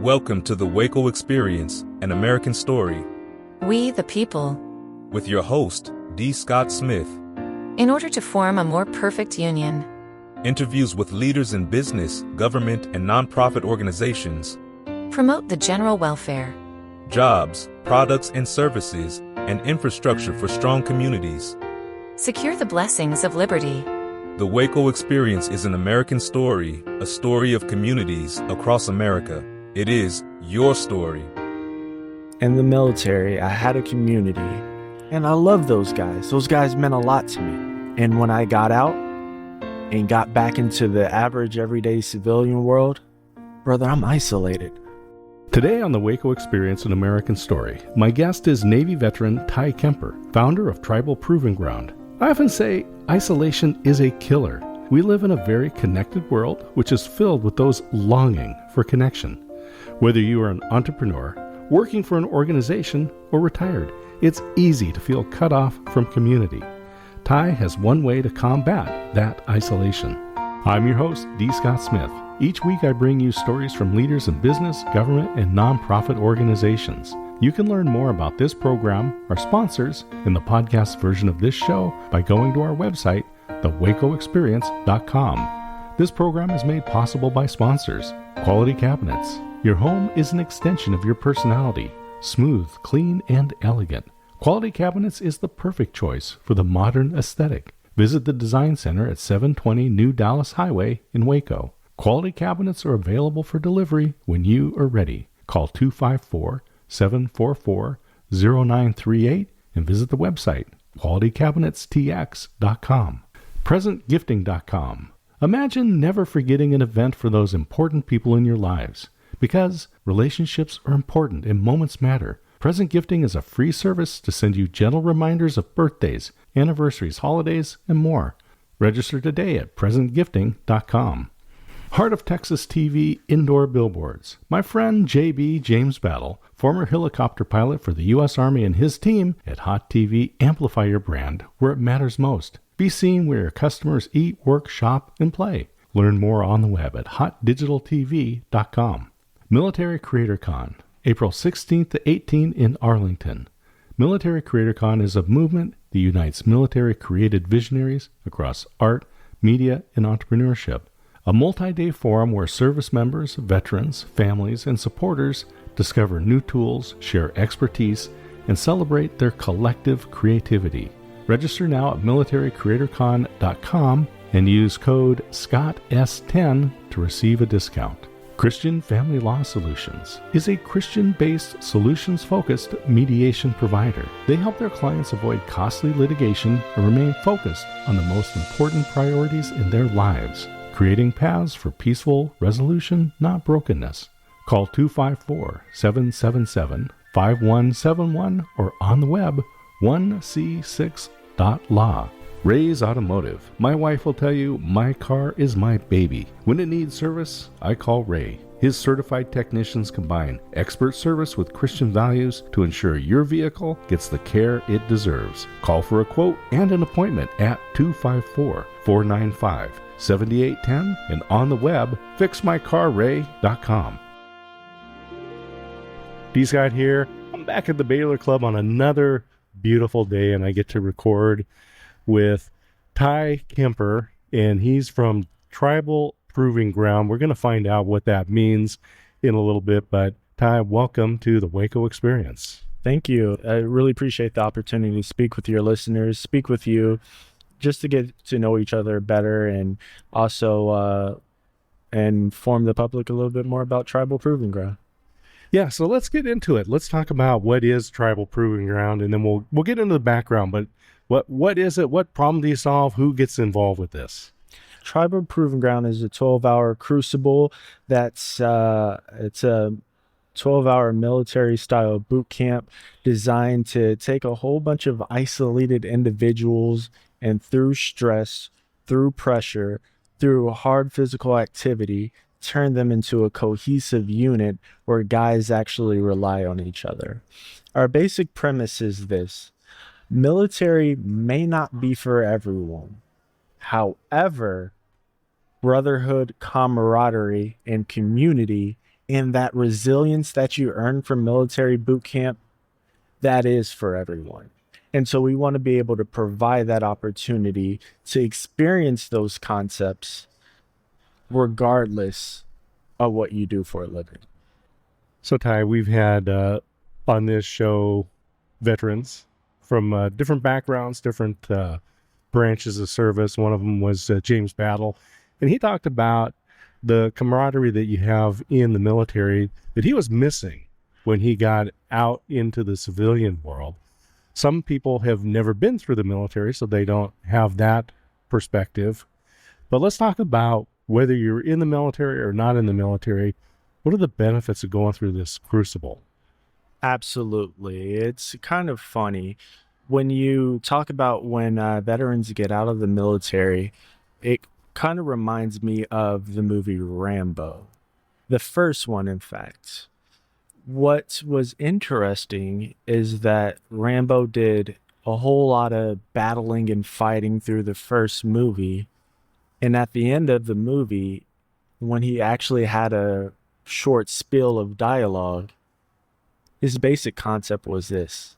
Welcome to the WACO Experience, an American story. We, the people. With your host, D. Scott Smith. In order to form a more perfect union. Interviews with leaders in business, government, and nonprofit organizations. Promote the general welfare. Jobs, products and services, and infrastructure for strong communities. Secure the blessings of liberty. The WACO Experience is an American story, a story of communities across America. It is your story. In the military, I had a community, and I love those guys. Those guys meant a lot to me. And when I got out and got back into the average everyday civilian world, brother, I'm isolated. Today on the WACO Experience, an American story, my guest is Navy veteran Ty Kemper, founder of Tribal Proving Ground. I often say isolation is a killer. We live in a very connected world, which is filled with those longing for connection. Whether you are an entrepreneur, working for an organization, or retired, it's easy to feel cut off from community. Ty has one way to combat that isolation. I'm your host, D. Scott Smith. Each week I bring you stories from leaders in business, government, and nonprofit organizations. You can learn more about this program, our sponsors, and the podcast version of this show by going to our website, thewacoexperience.com. This program is made possible by sponsors. Quality Cabinets. Your home is an extension of your personality. Smooth, clean, and elegant. Quality Cabinets is the perfect choice for the modern aesthetic. Visit the Design Center at 720 New Dallas Highway in Waco. Quality Cabinets are available for delivery when you are ready. Call 254-744-0938 and visit the website, qualitycabinetstx.com. PresentGifting.com. Imagine never forgetting an event for those important people in your lives. Because relationships are important and moments matter, Present Gifting is a free service to send you gentle reminders of birthdays, anniversaries, holidays, and more. Register today at PresentGifting.com. Heart of Texas TV Indoor Billboards. My friend J.B. James Battle, former helicopter pilot for the U.S. Army, and his team at Hot TV amplify your brand where it matters most. Be seen where your customers eat, work, shop, and play. Learn more on the web at hotdigitaltv.com. Military Creator Con, April 16th to 18th in Arlington. Military Creator Con is a movement that unites military-created visionaries across art, media, and entrepreneurship. A multi-day forum where service members, veterans, families, and supporters discover new tools, share expertise, and celebrate their collective creativity. Register now at militarycreatorcon.com and use code SCOTT10 to receive a discount. Christian Family Law Solutions is a Christian-based, solutions-focused mediation provider. They help their clients avoid costly litigation and remain focused on the most important priorities in their lives, creating paths for peaceful resolution, not brokenness. Call 254-777-5171 or on the web, 1c6.law. Ray's Automotive. My wife will tell you, my car is my baby. When it needs service, I call Ray. His certified technicians combine expert service with Christian values to ensure your vehicle gets the care it deserves. Call for a quote and an appointment at 254-495-7810 and on the web, fixmycarray.com. D-Scott here. I'm back at the Baylor Club on another beautiful day, and I get to record with Ty Kemper, and he's from Tribal Proving Ground. We're going to find out what that means in a little bit, but Ty, welcome to the WACO Experience. Thank you. I really appreciate the opportunity to speak with your listeners, speak with you, just to get to know each other better, and also inform the public a little bit more about Tribal Proving Ground. Yeah, so let's get into it. Let's talk about what is Tribal Proving Ground, and then we'll get into the background, but what is it? What problem do you solve? Who gets involved with this? Tribal Proving Ground is a 12-hour crucible that's it's a 12-hour military-style boot camp designed to take a whole bunch of isolated individuals and through stress, through pressure, through hard physical activity, turn them into a cohesive unit where guys actually rely on each other. Our basic premise is this. Military may not be for everyone. However, brotherhood, camaraderie, and community And that resilience that you earn from military boot camp, that is for everyone. And so we want to be able to provide that opportunity to experience those concepts regardless of what you do for a living. So Ty, we've had on this show veterans from different backgrounds, different branches of service. One of them was James Battle, and he talked about the camaraderie that you have in the military that he was missing when he got out into the civilian world. Some people have never been through the military, so they don't have that perspective. But let's talk about whether you're in the military or not in the military. What are the benefits of going through this crucible? Absolutely. It's kind of funny. When you talk about when veterans get out of the military, it kind of reminds me of the movie Rambo. The first one, in fact. What was interesting is that Rambo did a whole lot of battling and fighting through the first movie. And at the end of the movie, when he actually had a short spiel of dialogue, his basic concept was this.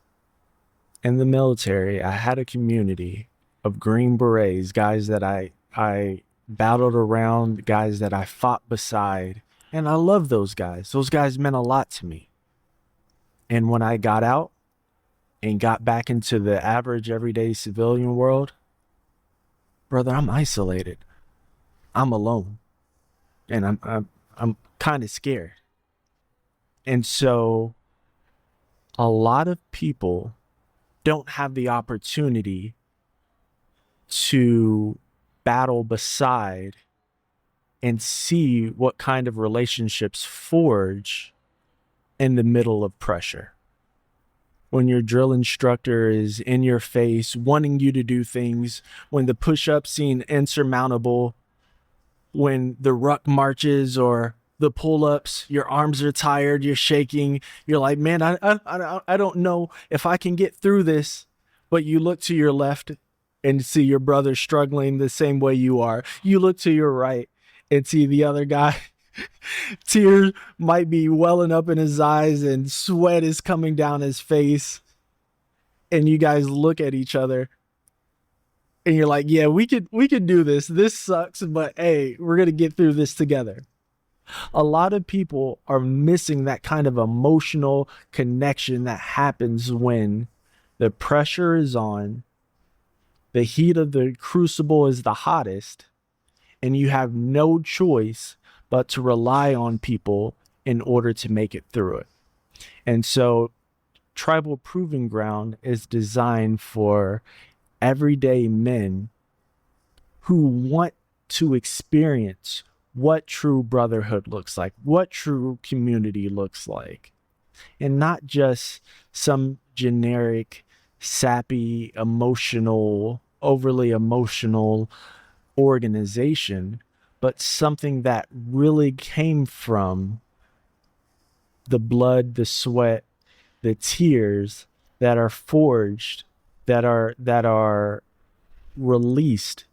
In the military, I had a community of Green Berets, guys that I battled around, guys that I fought beside. And I love those guys. Those guys meant a lot to me. And when I got out and got back into the average everyday civilian world, brother, I'm isolated. I'm alone. And I'm kind of scared. And so a lot of people don't have the opportunity to battle beside and see what kind of relationships forge in the middle of pressure. When your drill instructor is in your face, wanting you to do things, when the push-ups seem insurmountable, when the ruck marches or the pull-ups, your arms are tired, you're shaking, you're like, man, I don't know if I can get through this. But you look to your left and see your brother struggling the same way you are. You look to your right and see the other guy. Tears might be welling up in his eyes and sweat is coming down his face. And you guys look at each other and you're like, yeah, we could do this. This sucks, but hey, we're going to get through this together. A lot of people are missing that kind of emotional connection that happens when the pressure is on, the heat of the crucible is the hottest, and you have no choice but to rely on people in order to make it through it. And so Tribal Proving Ground is designed for everyday men who want to experience what true brotherhood looks like, what true community looks like, and not just some generic, sappy, overly emotional organization, but something that really came from the blood, the sweat, the tears that are forged, that are released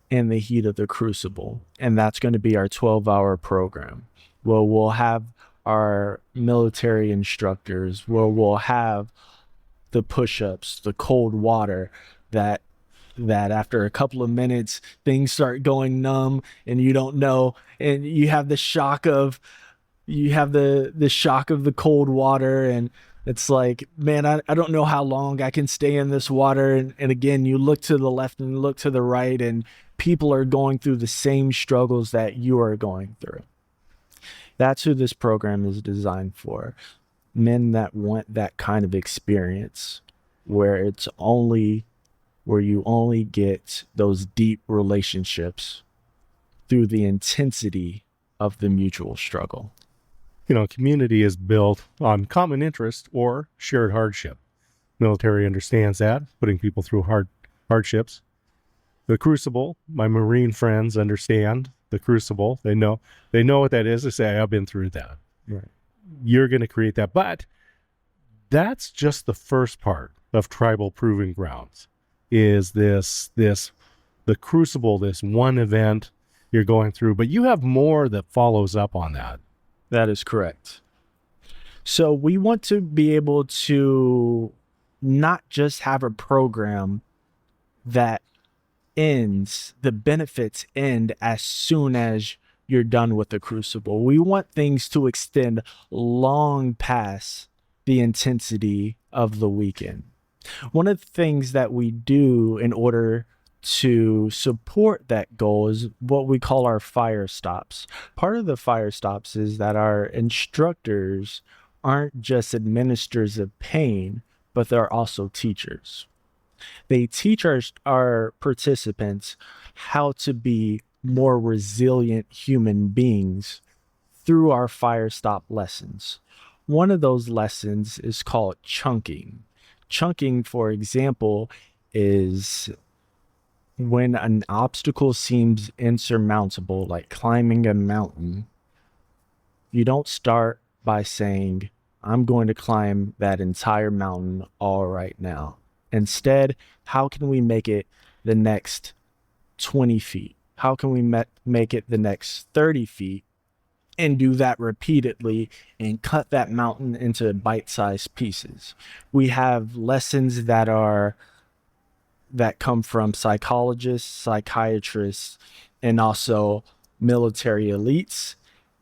in the heat of the crucible. And that's going to be our 12-hour program. Well, we'll have our military instructors, where we'll have the push-ups, the cold water that after a couple of minutes things start going numb and you don't know, and you have the shock of the cold water, and it's like, man, I don't know how long I can stay in this water. And again, you look to the left and look to the right, and people are going through the same struggles that you are going through. That's who this program is designed for. Men that want that kind of experience where you only get those deep relationships through the intensity of the mutual struggle. You know, community is built on common interest or shared hardship. Military understands that, putting people through hardships. The crucible, my Marine friends understand the crucible. They know what that is. They say, I've been through that. Right. You're going to create that. But that's just the first part of Tribal Proving Grounds, is the crucible, this one event. you're going through, but you have more that follows up on that. That is correct. So we want to be able to not just have a program that ends, the benefits end as soon as you're done with the Crucible. We want things to extend long past the intensity of the weekend. One of the things that we do in order to support that goal is what we call our fire stops. Part of the fire stops is that our instructors aren't just administrators of pain, but they're also teachers. They teach our participants how to be more resilient human beings through our fire stop lessons. One of those lessons is called chunking. Chunking, for example, is when an obstacle seems insurmountable, like climbing a mountain. You don't start by saying, I'm going to climb that entire mountain all right now. Instead, how can we make it the next 20 feet? How can we make it the next 30 feet? And do that repeatedly and cut that mountain into bite-sized pieces. We have lessons that come from psychologists, psychiatrists, and also military elites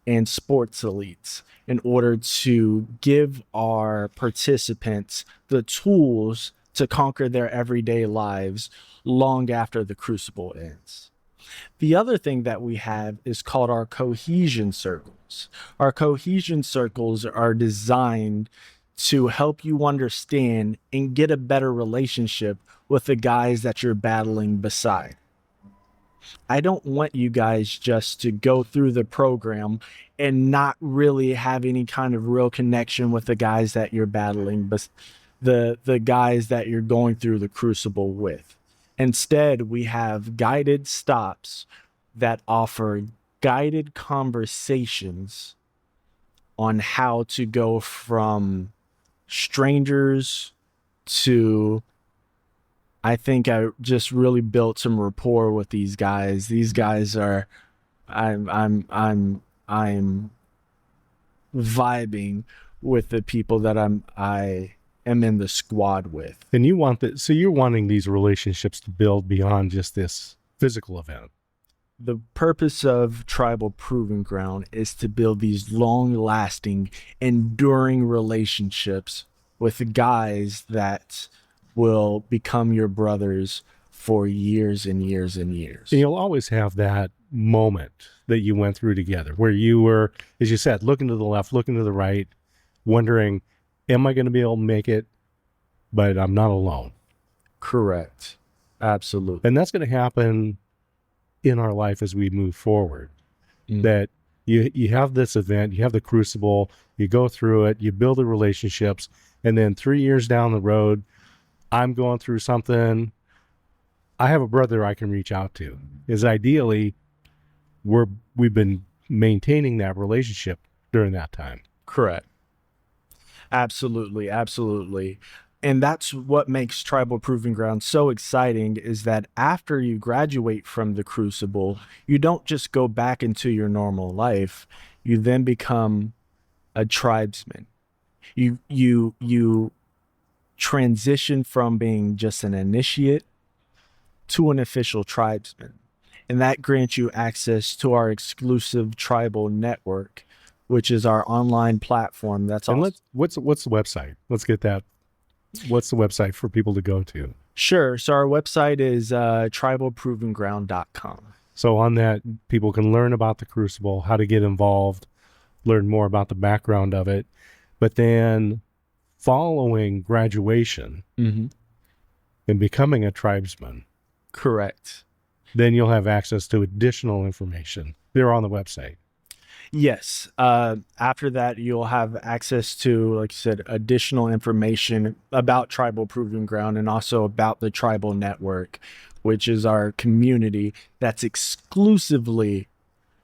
and sports elites in order to give our participants the tools to conquer their everyday lives long after the Crucible ends. The other thing that we have is called our cohesion circles. Our cohesion circles are designed to help you understand and get a better relationship with the guys that you're battling beside. I don't want you guys just to go through the program and not really have any kind of real connection with the guys that you're battling, but the guys that you're going through the Crucible with. Instead, we have guided stops that offer guided conversations on how to go from strangers to, I think I just really built some rapport with these guys. These guys are, I'm vibing with the people that I am in the squad with. And you want that, so you're wanting these relationships to build beyond just this physical event. The purpose of Tribal Proving Ground is to build these long-lasting, enduring relationships with guys that will become your brothers for years and years and years. And you'll always have that moment that you went through together where you were, as you said, looking to the left, looking to the right, wondering, am I going to be able to make it? But I'm not alone. Correct. Absolutely. And that's going to happen in our life as we move forward. That you have this event, you have the Crucible, you go through it, you build the relationships, and then 3 years down the road, I'm going through something. I have a brother I can reach out to. Is ideally, we've been maintaining that relationship during that time. Correct. Absolutely. Absolutely. And that's what makes Tribal Proving Ground so exciting, is that after you graduate from the Crucible, you don't just go back into your normal life. You then become a tribesman. You transition from being just an initiate to an official tribesman. And that grants you access to our exclusive tribal network, which is our online platform. That's all. What's the website? Let's get that. What's the website for people to go to? Sure. So our website is tribalprovingground.com. So on that, people can learn about the Crucible, how to get involved, learn more about the background of it. But then following graduation and becoming a tribesman. Correct. Then you'll have access to additional information. They're on the website. Yes. After that, you'll have access to, like you said, additional information about Tribal Proving Ground and also about the Tribal Network, which is our community that's exclusively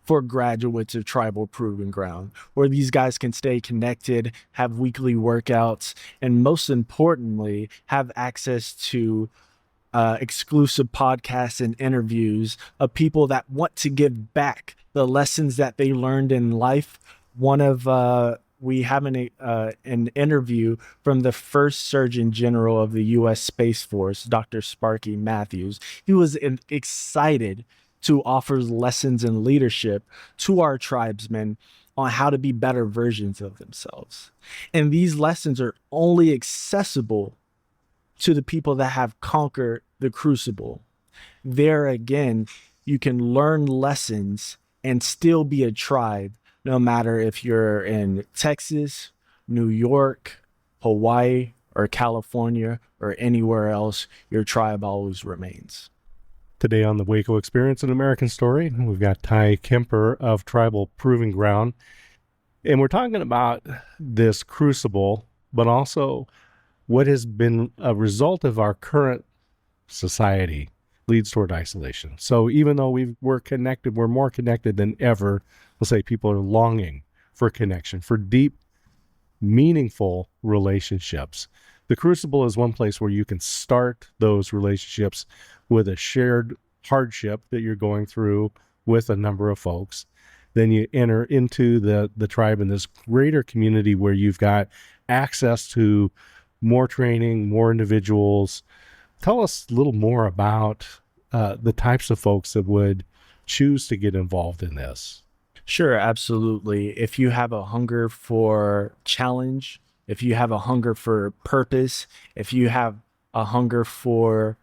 for graduates of Tribal Proving Ground, where these guys can stay connected, have weekly workouts, and most importantly, have access to exclusive podcasts and interviews of people that want to give back the lessons that they learned in life. We have an interview from the first Surgeon General of the U.S. Space Force, Dr. Sparky Matthews. He was excited to offer lessons in leadership to our tribesmen on how to be better versions of themselves. And these lessons are only accessible to the people that have conquered the crucible. There again, you can learn lessons and still be a tribe, no matter if you're in Texas, New York, Hawaii, or California, or anywhere else, your tribe always remains. Today on the WACO Experience, an American Story, we've got Ty Kemper of Tribal Proving Ground. And we're talking about this crucible, but also what has been a result of our current society leads toward isolation. So even though we're connected, we're more connected than ever. Let's say people are longing for connection, for deep, meaningful relationships. The crucible is one place where you can start those relationships with a shared hardship that you're going through with a number of folks. Then you enter into the tribe in this greater community where you've got access to more training, more individuals. Tell us a little more about the types of folks that would choose to get involved in this. Sure, absolutely. If you have a hunger for challenge, if you have a hunger for purpose, if you have a hunger for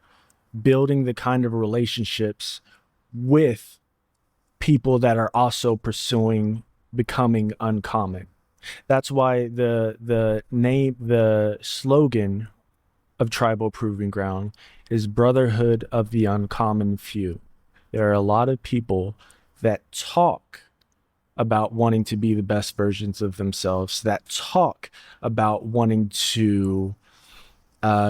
building the kind of relationships with people that are also pursuing becoming uncommon. That's why the slogan of Tribal Proving Ground is Brotherhood of the Uncommon Few. There are a lot of people that talk about wanting to be the best versions of themselves, that talk about wanting to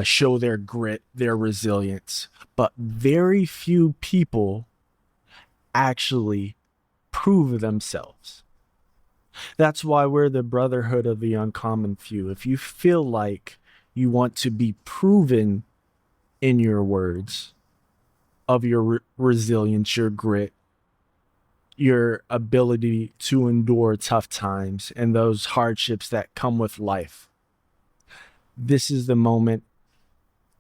show their grit, their resilience, but very few people actually prove themselves. That's why we're the Brotherhood of the Uncommon Few. If you feel like you want to be proven in your words of your resilience, your grit, your ability to endure tough times and those hardships that come with life, this is the moment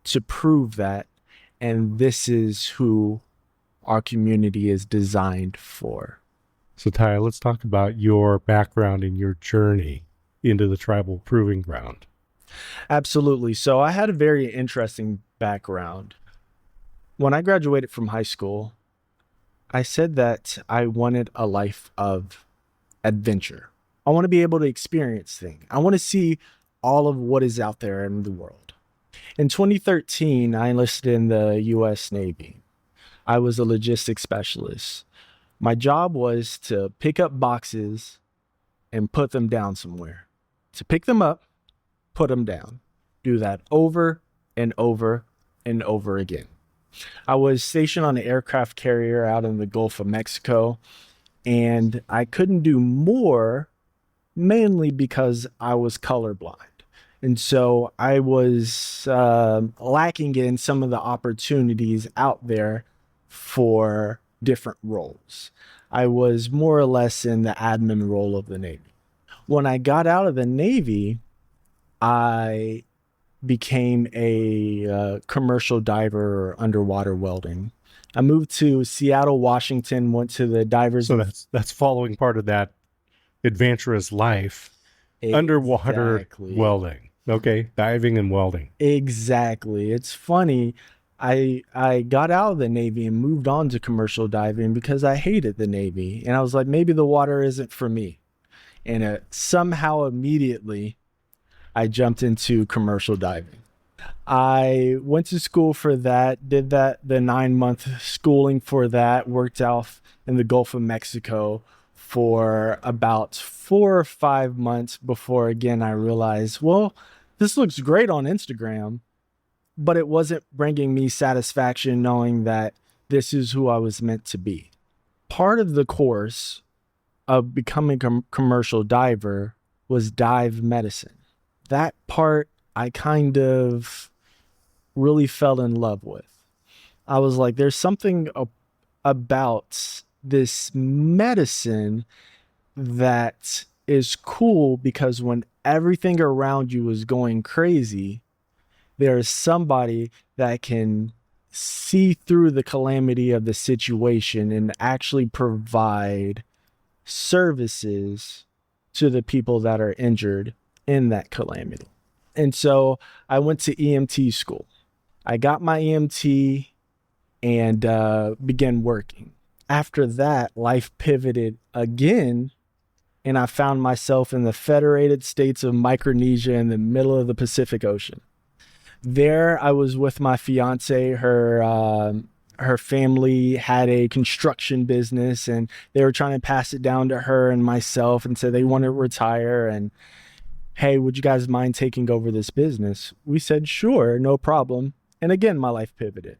to prove that. And this is who our community is designed for. So Ty, let's talk about your background and your journey into the Tribal Proving Ground. Absolutely. So I had a very interesting background. When I graduated from high school, I said that I wanted a life of adventure. I want to be able to experience things. I want to see all of what is out there in the world. In 2013, I enlisted in the U.S. Navy. I was a logistics specialist. My job was to pick up boxes and put them down somewhere. To pick them up, put them down. Do that over and over and over again. I was stationed on an aircraft carrier out in the Gulf of Mexico, and I couldn't do more, mainly because I was colorblind. And so I was lacking in some of the opportunities out there for different roles. I was more or less in the admin role of the Navy. When I got out of the Navy, I became a commercial diver or underwater welding. I moved to Seattle, Washington, went to the divers. So that's following part of that adventurous life, underwater welding. Okay, diving and welding. Exactly. It's funny. I got out of the Navy and moved on to commercial diving because I hated the Navy. And I was like, maybe the water isn't for me. And somehow immediately I jumped into commercial diving. I went to school for that, did the 9-month schooling for that, worked out in the Gulf of Mexico for about 4 or 5 months before, again, I realized, well, this looks great on Instagram, but it wasn't bringing me satisfaction knowing that this is who I was meant to be. Part of the course of becoming a commercial diver was dive medicine. That part I kind of really fell in love with. I was like, there's something about this medicine that is cool, because when everything around you is going crazy, there is somebody that can see through the calamity of the situation and actually provide services to the people that are injured in that calamity. And so I went to EMT school. I got my EMT and began working. After that, life pivoted again, and I found myself in the Federated States of Micronesia in the middle of the Pacific Ocean. There, I was with my fiance. Her family had a construction business, and they were trying to pass it down to her and myself, and said they want to retire. And hey, would you guys mind taking over this business? We said, sure, no problem. And again, my life pivoted.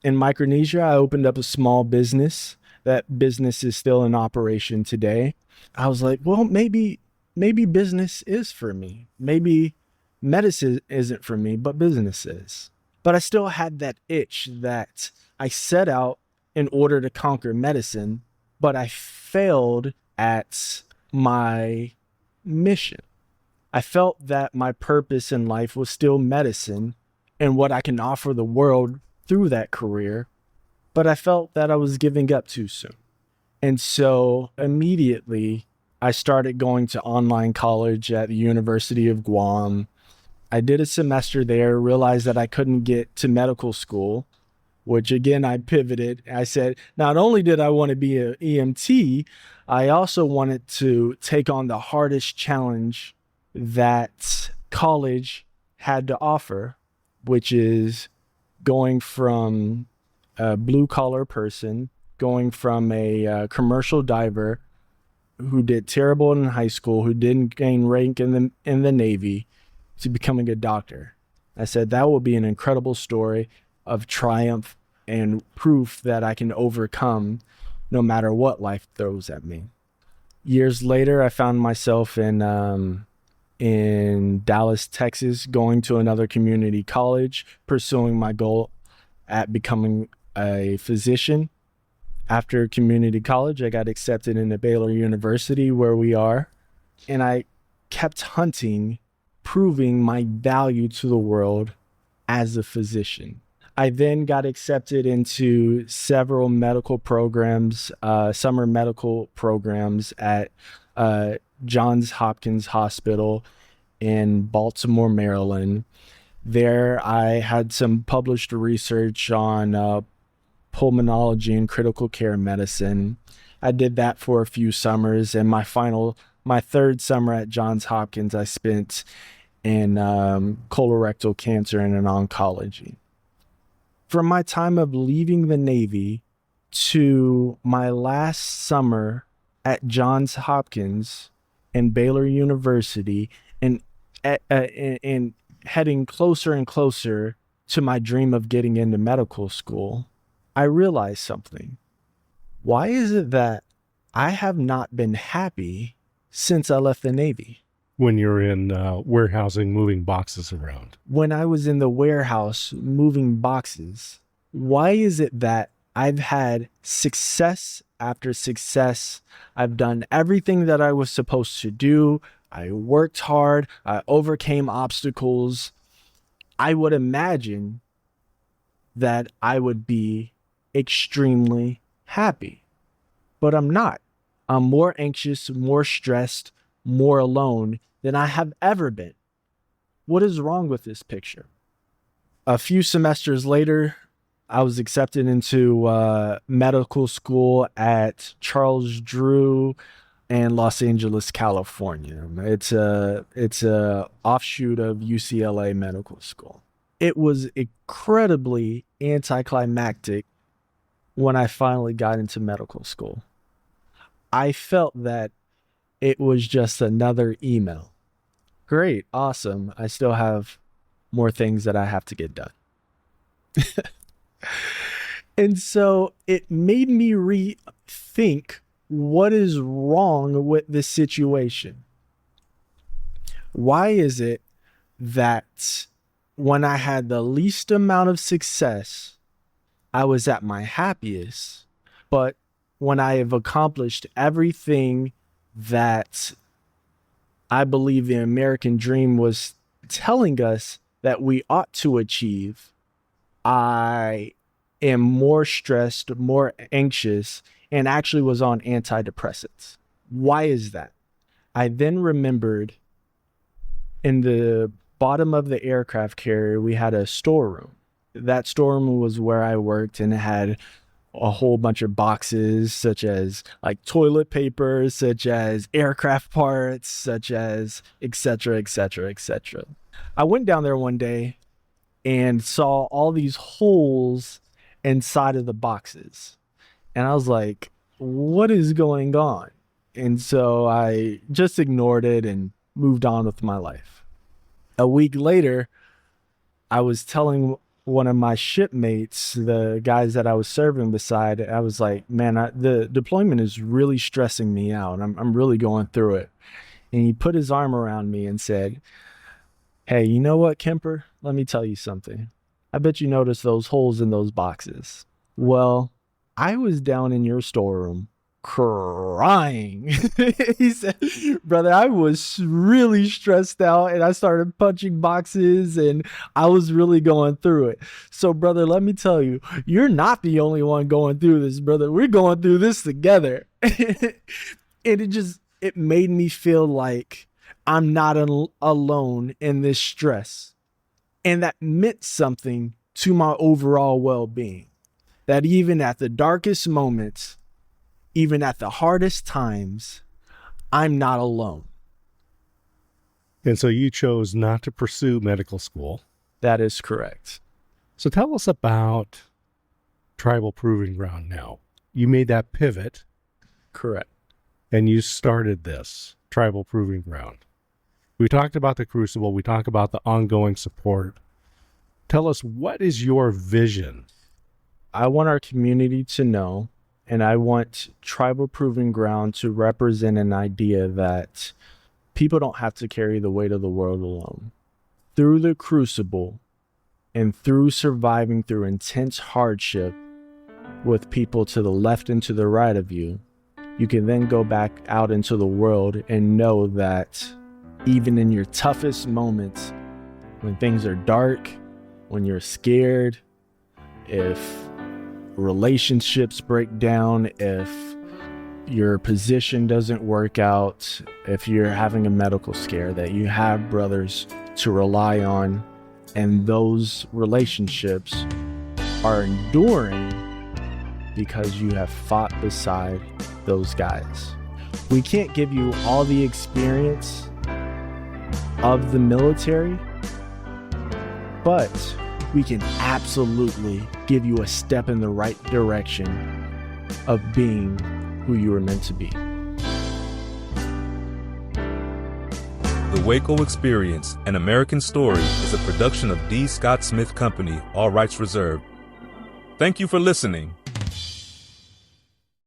In Micronesia, I opened up a small business. That business is still in operation today. I was like, well, maybe business is for me. Maybe medicine isn't for me, but business is. But I still had that itch that I set out in order to conquer medicine, but I failed at my mission. I felt that my purpose in life was still medicine and what I can offer the world through that career, but I felt that I was giving up too soon. And so immediately I started going to online college at the University of Guam. I did a semester there, realized that I couldn't get to medical school, which again, I pivoted. I said, not only did I want to be an EMT, I also wanted to take on the hardest challenge that college had to offer, which is going from a blue collar person, going from a commercial diver who did terrible in high school, who didn't gain rank in the Navy, to becoming a doctor. I said that will be an incredible story of triumph and proof that I can overcome no matter what life throws at me. Years later, I found myself in Dallas, Texas, going to another community college, pursuing my goal at becoming a physician. After community college, I got accepted into Baylor University, where we are, and I kept hunting, proving my value to the world as a physician. I then got accepted into several medical programs, summer medical programs at Johns Hopkins Hospital in Baltimore, Maryland. There, I had some published research on pulmonology and critical care medicine. I did that for a few summers, and my third summer at Johns Hopkins, I spent in colorectal cancer and in oncology. From my time of leaving the Navy to my last summer at Johns Hopkins and Baylor University, and heading closer and closer to my dream of getting into medical school, I realized something. Why is it that I have not been happy since I left the Navy? When you're in warehousing, moving boxes around. When I was in the warehouse moving boxes, why is it that I've had success after success? I've done everything that I was supposed to do. I worked hard. I overcame obstacles. I would imagine that I would be extremely happy, but I'm not. I'm more anxious, more stressed, more alone than I have ever been. What is wrong with this picture? A few semesters later, I was accepted into medical school at Charles Drew in Los Angeles, California. It's a offshoot of UCLA Medical School. It was incredibly anticlimactic when I finally got into medical school. I felt that it was just another email. Great, awesome. I still have more things that I have to get done. And so it made me rethink what is wrong with this situation. Why is it that when I had the least amount of success, I was at my happiest. But when I have accomplished everything that I believe the American dream was telling us that we ought to achieve, I am more stressed, more anxious, and actually was on antidepressants. Why is that? I then remembered in the bottom of the aircraft carrier, we had a storeroom. That storeroom was where I worked, and it had a whole bunch of boxes, such as like toilet paper, such as aircraft parts, such as et cetera, et cetera, et cetera. I went down there one day and saw all these holes inside of the boxes. And I was like, what is going on? And so I just ignored it and moved on with my life. A week later, I was telling one of my shipmates, the guys that I was serving beside, I was like, man, the deployment is really stressing me out. I'm really going through it. And he put his arm around me and said, hey, you know what, Kemper? Let me tell you something. I bet you noticed those holes in those boxes. Well, I was down in your storeroom crying. He said, brother, I was really stressed out and I started punching boxes and I was really going through it. So, brother, let me tell you, you're not the only one going through this, brother. We're going through this together. And it made me feel like I'm not alone in this stress. And that meant something to my overall well-being. That even at the darkest moments, even at the hardest times, I'm not alone. And so you chose not to pursue medical school. That is correct. So tell us about Tribal Proving Ground now. You made that pivot. Correct. And you started this Tribal Proving Ground. We talked about the Crucible. We talked about the ongoing support. Tell us, what is your vision? I want our community to know, and I want Tribal Proving Ground to represent an idea that people don't have to carry the weight of the world alone. Through the Crucible and through surviving through intense hardship with people to the left and to the right of you, you can then go back out into the world and know that even in your toughest moments, when things are dark, when you're scared, if relationships break down, if your position doesn't work out, if you're having a medical scare, that you have brothers to rely on, and those relationships are enduring because you have fought beside those guys. We can't give you all the experience of the military, but we can absolutely give you a step in the right direction of being who you were meant to be. The WACO Experience, an American Story, is a production of D. Scott Smith Company, all rights reserved. Thank you for listening.